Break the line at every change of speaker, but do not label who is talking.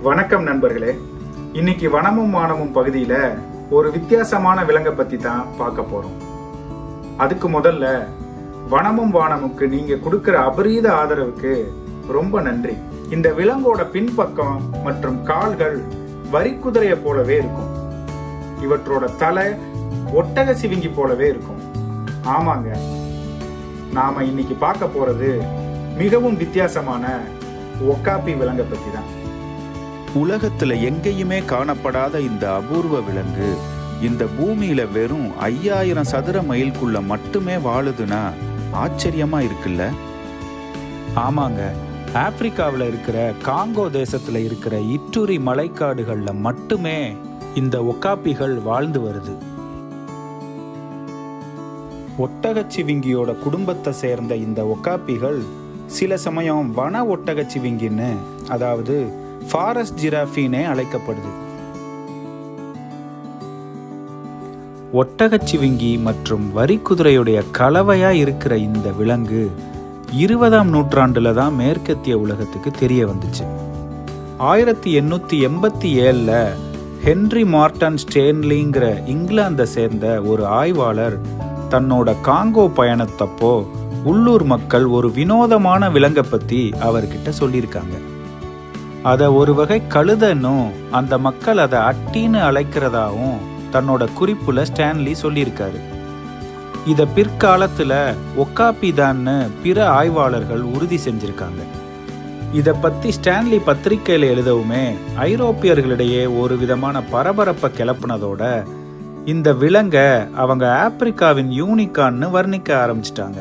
வணக்கம் நண்பர்களே. இன்னைக்கு வனமும் வானமும் பகுதியில ஒரு வித்தியாசமான விலங்கை பத்தி தான் பார்க்க போறோம். அதுக்கு முதல்ல வனமும் வானமுக்கு நீங்க கொடுக்கிற அபரீத ஆதரவுக்கு ரொம்ப நன்றி. இந்த விலங்கோட பின்பக்கம் மற்றும் கால்கள் வரிக்குதிரைய போலவே இருக்கும். இவற்றோட தலை ஒட்டக சிவிங்கி போலவே இருக்கும். ஆமாங்க, நாம இன்னைக்கு பார்க்க போறது மிகவும் வித்தியாசமான ஒக்காப்பி விலங்கை பத்தி தான்.
உலகத்துல எங்கேயுமே காணப்படாத இந்த அபூர்வ விலங்கு இந்த பூமியில வெறும் 5000 சதுர மைலுக்குள்ள மட்டுமே வாழுதுன்னா ஆச்சரியமா இருக்குல்ல?
ஆமாங்க, ஆப்பிரிக்காவில் இருக்கிற காங்கோ தேசத்துல இருக்கிற இட்டூரி மலைக்காடுகள்ல மட்டுமே இந்த ஒக்காப்பிகள் வாழ்ந்து வருது. ஒட்டகச்சிவிங்கியோட குடும்பத்தை சேர்ந்த இந்த ஒக்காப்பிகள் சில சமயம் வன ஒட்டகச்சிவிங்கின்னு, அதாவது ஃபாரஸ்ட் ஜிராஃபின்னே அழைக்கப்படுது. ஒட்டகச்சிவிங்கி மற்றும் வரிக்குதிரையுடைய கலவையா இருக்கிற இந்த விலங்கு 20ஆம் நூற்றாண்டுல தான் மேற்கத்திய உலகத்துக்கு தெரிய வந்துச்சு. 1887ல் ஹென்றி மார்டன் ஸ்டேன்லிங்கிற இங்கிலாந்தை சேர்ந்த ஒரு ஆய்வாளர் தன்னோட காங்கோ பயணத்தப்போ உள்ளூர் மக்கள் ஒரு வினோதமான விலங்கை பத்தி அவர்கிட்ட சொல்லியிருக்காங்க. அதை ஒரு வகை கழுதன்னும் அந்த மக்கள் அதை அட்டின்னு அழைக்கிறதாவும் தன்னோட குறிப்புல ஸ்டான்லி சொல்லியிருக்காரு. இதை பிற்காலத்துல ஒக்காப்பி தான்னு பிற ஆய்வாளர்கள் உறுதி செஞ்சிருக்காங்க. இதை பத்தி ஸ்டான்லி பத்திரிகையில எழுதவுமே ஐரோப்பியர்களிடையே ஒரு விதமான பரபரப்பை கிளப்புனதோட இந்த விலங்கை அவங்க ஆப்பிரிக்காவின் யூனிகான்னு வர்ணிக்க ஆரம்பிச்சிட்டாங்க.